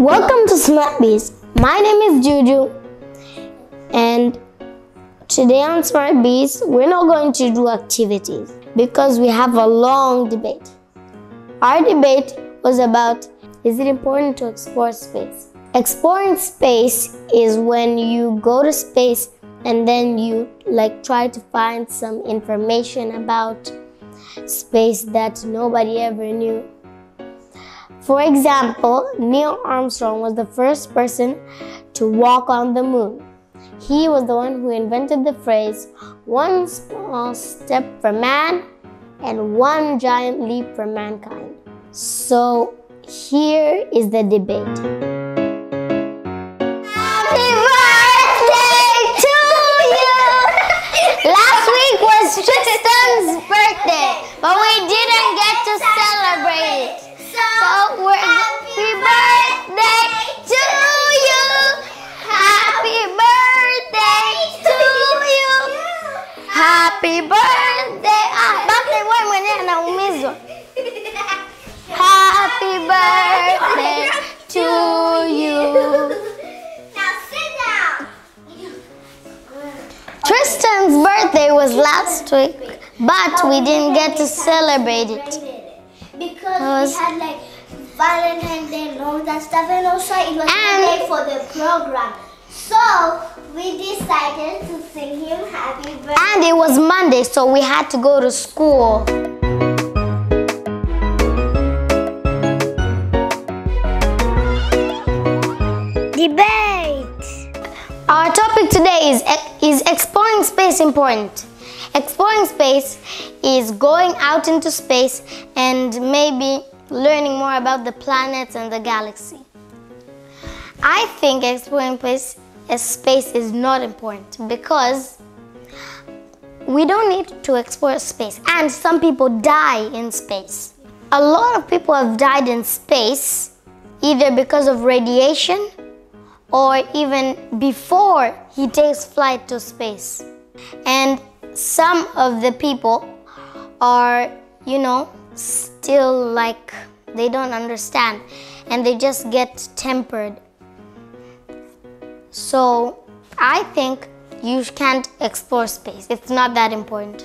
Welcome to Smart Bees. My name is Juju, and today on Smart Bees, we're not going to do activities because we have a long debate. Our debate was about, is it important to explore space? Exploring space is when you go to space and then you try to find some information about space that nobody ever knew. For example, Neil Armstrong was the first person to walk on the moon. He was the one who invented the phrase, "one small step for man and one giant leap for mankind." So here is the debate. Happy birthday to you! Last week was Tristan's birthday, but we didn't get to celebrate it. So happy birthday to you! Happy birthday to you! Happy birthday! Birthday boy mwenye anaumizwa. Happy birthday to you! Now sit down! Tristan's birthday was last week, but we didn't get to celebrate it. Because we had Valentine's Day and all that stuff, and also it was the day for the program. So we decided to sing him happy birthday. And it was Monday, so we had to go to school. Debate! Our topic today is exploring space important? Exploring space is going out into space and maybe learning more about the planets and the galaxy. I think exploring space is not important because we don't need to explore space, and some people die in space. A lot of people have died in space either because of radiation or even before he takes flight to space. And some of the people are, still they don't understand and they just get tempered. So I think you can't explore space. It's not that important.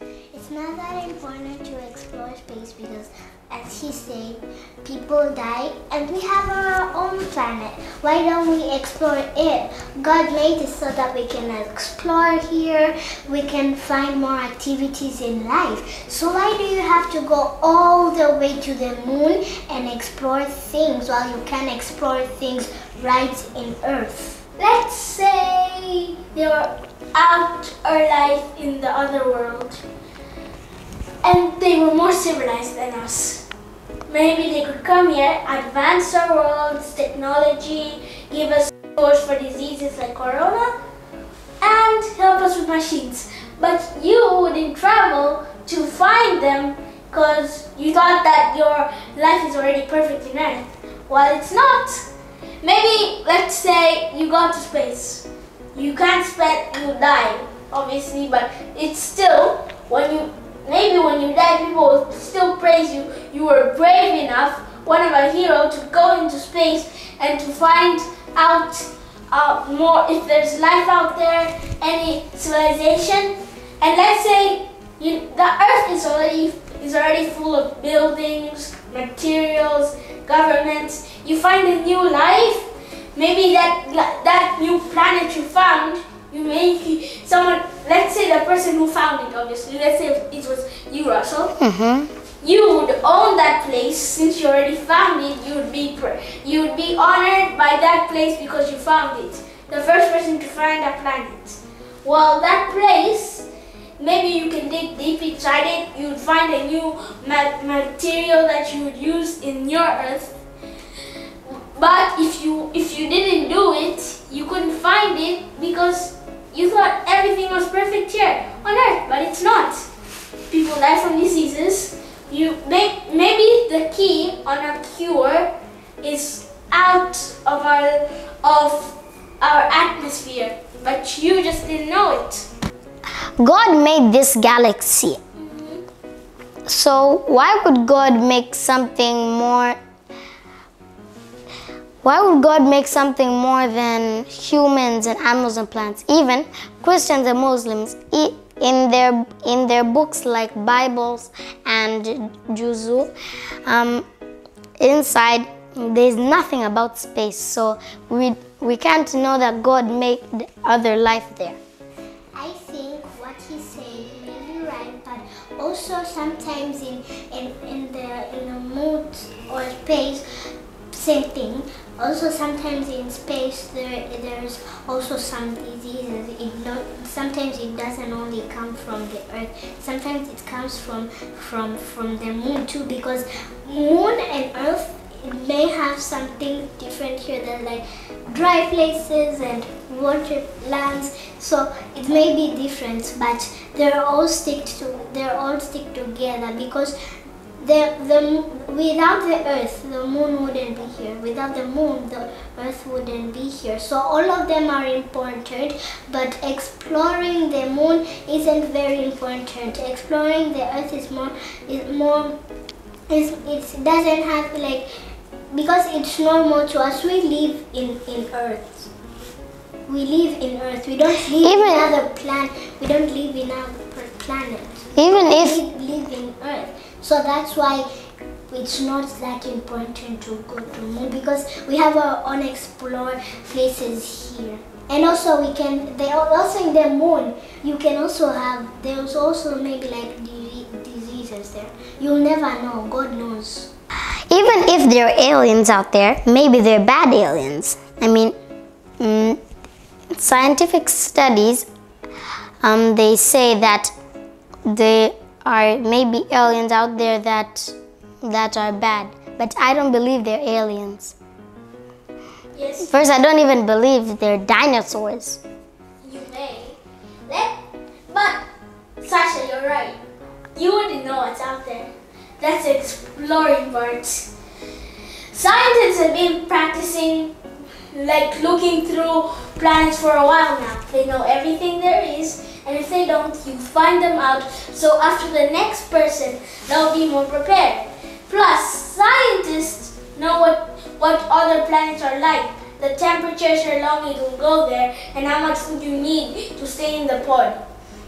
It's not that important to explore space because, as he said, people die and we have our own planet. Why don't we explore it? God made it so that we can explore here, we can find more activities in life. So why do you have to go all the way to the moon and explore things while you can explore things right in Earth? Let's say they were out our life in the other world and they were more civilized than us. Maybe they could come here, advance our world's technology, give us cures for diseases like corona, and help us with machines. But you wouldn't travel to find them because you thought that your life is already perfect in Earth. Well, it's not. Maybe, let's say you go to space. You can't you die, obviously, but it's still, maybe when you die, people will still praise you. You were brave enough, one of a hero, to go into space and to find out more if there's life out there, any civilization. And let's say the Earth is already full of buildings, materials, governments. You find a new life. Maybe that new planet you found, let's say the person who found it, obviously, let's say it was you, Russell. Mm-hmm. You would own that place since you already found it. You would be honored by that place because you found it. The first person to find that planet. Well, that place, maybe you can dig deep inside it. You would find a new material that you would use in your Earth. But if you didn't do it, you couldn't find it because you thought everything was perfect here on Earth, but it's not. People die from diseases. Maybe the key on a cure is out of our atmosphere, but you just didn't know it. God made this galaxy. So why would God make something more Why would God make something more than humans and animals and plants? Even Christians and Muslims, in their books like Bibles and Juzu, inside there's nothing about space, so we can't know that God made other life there. I think what he's saying may be right, but also sometimes in the mood or space, same thing. Also sometimes in space there's also some diseases. Sometimes it doesn't only come from the earth. Sometimes it comes from the moon too, because moon and earth may have something different here. There's like dry places and water lands, so it may be different, but they all stick together, because without the earth, the moon wouldn't be here. Without the moon, the earth wouldn't be here. So all of them are important, but exploring the moon isn't very important. Exploring the earth is more. It doesn't have like, because it's normal to us. We live in earth. We live in earth. We don't live in another planet. We don't live in other planet. Even if we live in earth. So that's why it's not that important to go to the moon, because we have our unexplored places here. And also also in the moon, you can also have, there's also maybe like diseases there. You'll never know, God knows. even if there are aliens out there, maybe they're bad aliens. I mean, scientific studies, they say that there are maybe aliens out there that are bad, but I don't believe they're aliens. Yes. First, I don't even believe they're dinosaurs. You may. But, Sasha, you're right. You wouldn't know what's out there. That's the exploring part. Scientists have been practicing, like looking through planets for a while now. They know everything there is, and if they don't, you find them out. So after the next person, they'll be more prepared. Plus, scientists know what other planets are like, the temperatures are long you will go there, and how much food you need to stay in the pod.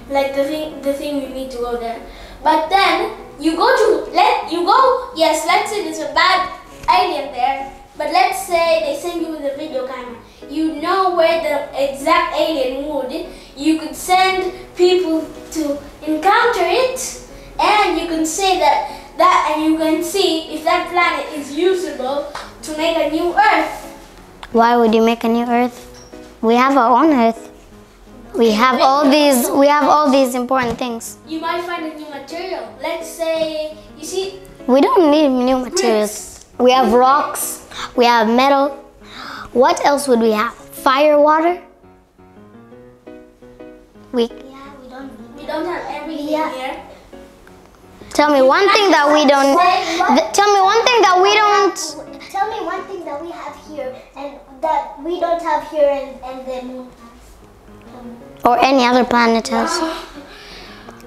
Like the thing you need to go there. But then yes, let's say there's a bad alien there, but let's say they send you with a video camera. You know where the exact alien would. You could send people to encounter it, and you can say and you can see if that planet is usable to make a new Earth. Why would you make a new Earth? We have our own Earth. We have all these important things. You might find a new material. Let's say, you see, we don't need new materials. We have rocks, we have metal. What else would we have? Fire, water? We don't have everything here. Tell me one thing that we don't. Tell me one thing that we don't. Tell me one thing that we have here and that we don't have here and the moon has. Or any other planet has.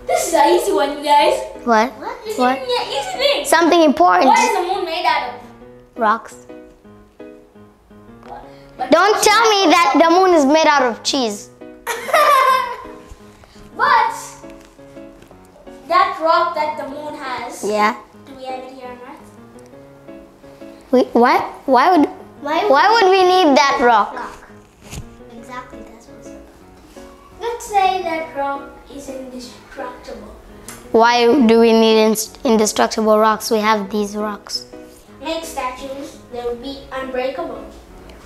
This is an easy one, you guys. What? What? Easy thing. Something important. What is the moon made out of? Rocks. But Don't tell me that the moon is made out of cheese. But that rock that the moon has. Yeah. Do we have it here on Earth? Why would we need that rock? Exactly, that's what's up. Let's say that rock is indestructible. Why do we need indestructible rocks? We have these rocks. Make statues, they will be unbreakable.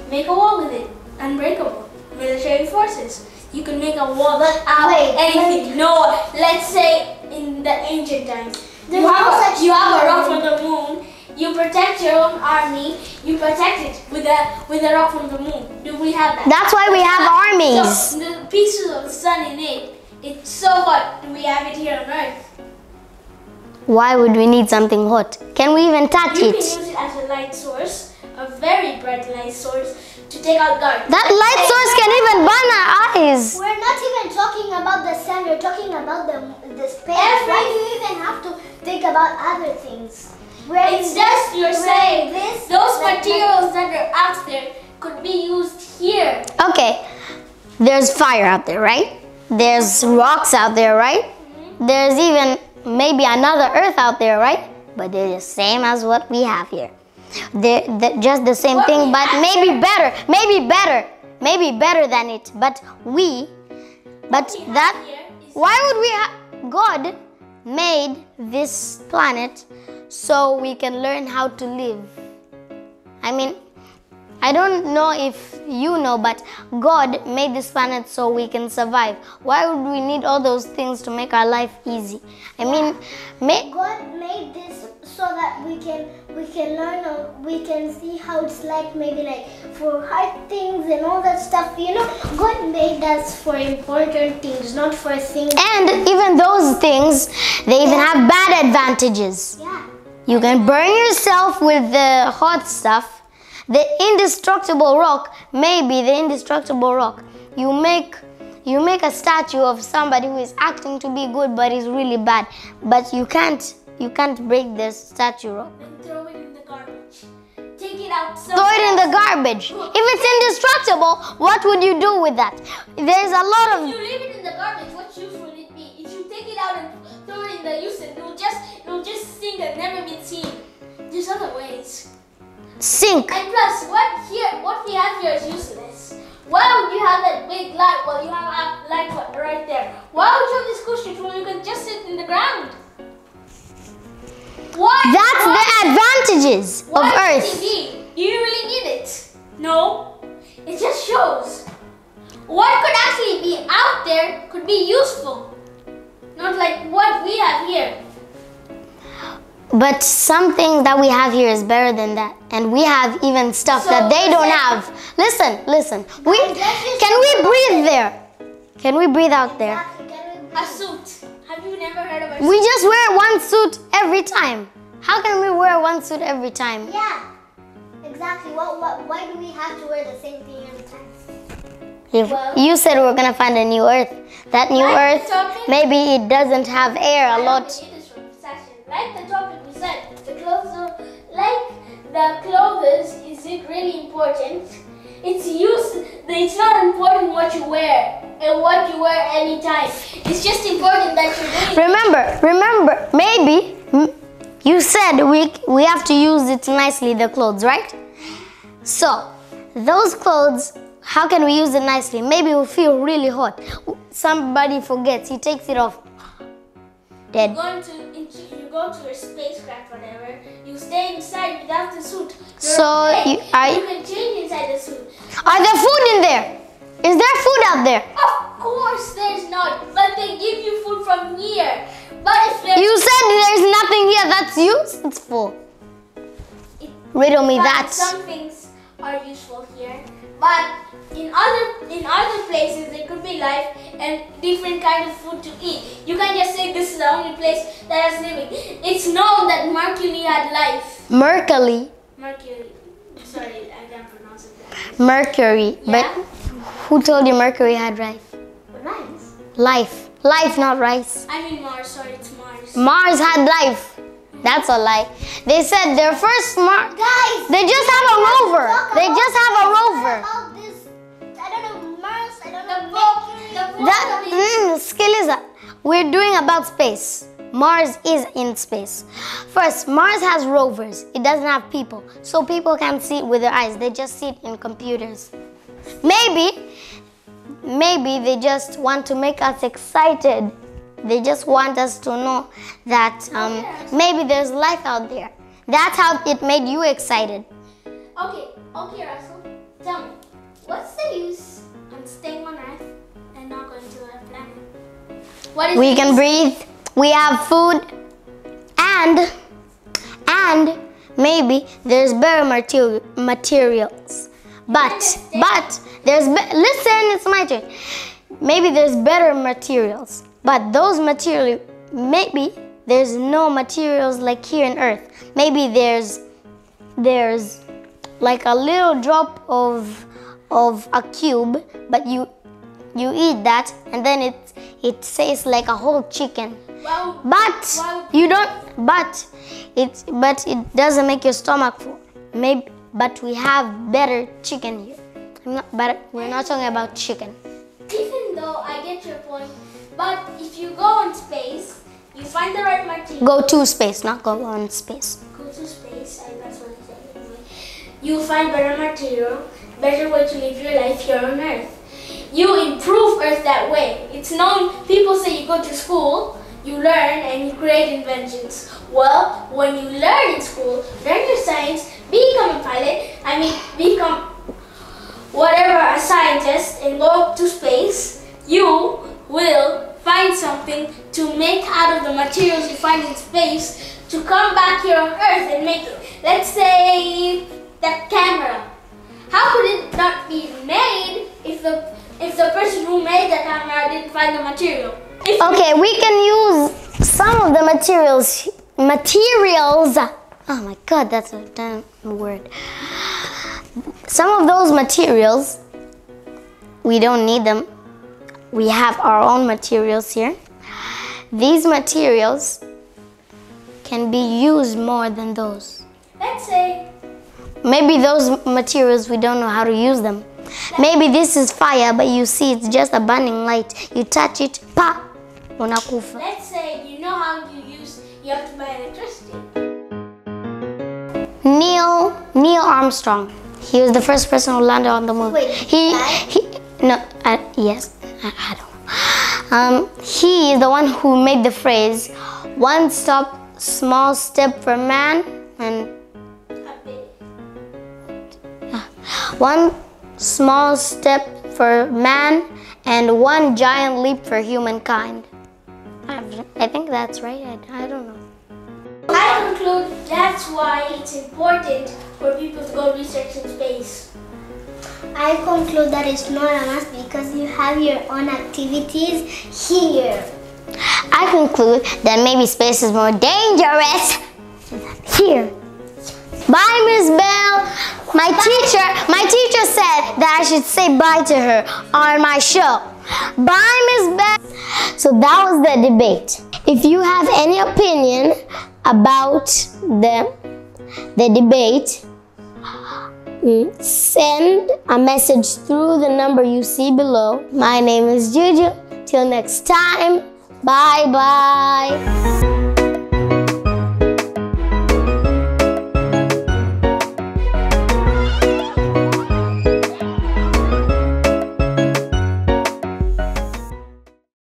Make a wall with it, unbreakable. Military forces, you can make a wall out of anything. No, let's say in the ancient times, you have a rock from the moon. You protect your own army. You protect it with a rock from the moon. Do we have that? That's why we have armies. So the pieces of the sun in it. It's so hot. Do we have it here on Earth? Why would we need something hot? Can we even touch You it? can use it as a light source, a very bright light source, to take out darkness. That light source can even burn our eyes. We're not even talking about the sun, we're talking about the space. Why do you even have to think about other things? It's just you're saying those materials that are out there could be used here. Okay, there's fire out there, right? There's rocks out there, right? There's even maybe another earth out there, right? But they're the same as what we have here. They're just the same thing, but maybe better than it. But why would we have? God made this planet so we can learn how to live. I mean, I don't know if you know, but God made this planet so we can survive. Why would we need all those things to make our life easy? I mean, God made this so that we can learn, or we can see how it's like, maybe like for hard things and all that stuff. You know, God made us for important things, not for things. And even those things, they even have bad advantages. Yeah. You can burn yourself with the hot stuff. The indestructible rock, maybe the indestructible rock, you make a statue of somebody who is acting to be good but is really bad, but you can't break the statue rock. And throw it in the garbage. Take it out. Throw it in the garbage. If it's indestructible, what would you do with that? There's a lot of. If you leave it in the garbage, what use will it be? If you take it out and throw it in the ocean, it will just sink and never be seen. There's other ways. Sink. And plus, what we have here is useless. Why would you have that big light while you have a light right there? Why would you have this cushion when you can just sit in the ground? That's the advantages of Earth. TV? Do you really need it? No. It just shows. What could actually be out there could be useful. Not like what we have here. But something that we have here is better than that. And we have even stuff that they don't have. Listen. Can we breathe there? Can we breathe out there? A suit. Have you never heard of a suit? We just wear one suit every time. How can we wear one suit every time? Yeah, exactly. Why do we have to wear the same thing every time? You said we're going to find a new Earth. That new Earth, maybe it doesn't have air a lot. Like the topic we said, the clothes is it really important? It's not important what you wear and what you wear anytime. It's just important that you're doing. Remember, maybe you said we have to use it nicely, the clothes, right? So, those clothes, how can we use it nicely? Maybe we feel really hot. Somebody forgets, he takes it off. Dead. You go to your spacecraft, whatever. You stay inside without the suit. You can change inside the suit. Are there food in there? Is there food out there? Of course there's not, but they give you food from here. But if you said there's nothing here, that's useful. Riddle me that. Some things are useful here, but in other places there could be life and different kind of food to eat. You can't just say this is the only place that has living. It's known that Mercury had life. Mercury. Sorry, I can't pronounce it. Mercury. Yeah? But who told you Mercury had life? Rice. Life, not rice. I mean Mars. Sorry, it's Mars. Mars had life. That's a lie. They said their first Mars. Guys, they just have a rover. They just have a rover. I don't know Mars. I don't know. Skill is we're doing about space. Mars is in space. First, Mars has rovers. It doesn't have people. So people can't see it with their eyes. They just see it in computers. Maybe they just want to make us excited. They just want us to know that maybe there's life out there. That's how it made you excited. Okay, Russell. Tell me, what's the use on staying on Earth and not going to a planet? What is we can breathe. We have food, and maybe there's better materials. But listen, it's my turn. Maybe there's better materials, but those materials, maybe there's no materials like here on Earth. Maybe there's like a little drop of a cube, but you eat that, and then it tastes like a whole chicken. Wow. But you don't. But it doesn't make your stomach full. Maybe. But we have better chicken here. But we're not talking about chicken. Even though I get your point, but if you go on space, you find the right material. Go to space, not go on space. Go to space, that's what I said anyway. You find better material, better way to live your life here on Earth. You improve Earth that way. It's known, people say you go to school, you learn and you create inventions. Well, when you learn in school, learn your science, become a pilot, become whatever, a scientist, and go up to space, you will find something to make out of the materials you find in space to come back here on Earth and make it. Let's say the camera. How could it not be made if the person who made the camera didn't find the material? Okay, we can use some of the materials. Oh my God, that's a damn word. Some of those materials, we don't need them. We have our own materials here. These materials can be used more than those. Let's say. Maybe those materials, we don't know how to use them. Maybe this is fire, but you see it's just a burning light. You touch it, pa, unakufa. Let's say you know how you have to buy electricity. Neil Armstrong. He was the first person who landed on the moon. Wait, yes, I don't. He is the one who made the phrase, "One small step for man and one small step for man and one giant leap for humankind." I think that's right. I don't know. I conclude that's why it's important for people to go research in space. I conclude that it's not a must because you have your own activities here. I conclude that maybe space is more dangerous here. Bye, Miss Bell. My teacher said that I should say bye to her on my show. Bye, Miss Bell. So that was the debate. If you have any opinion about the debate, send a message through the number you see below. My name is Juju. Till next time, bye-bye.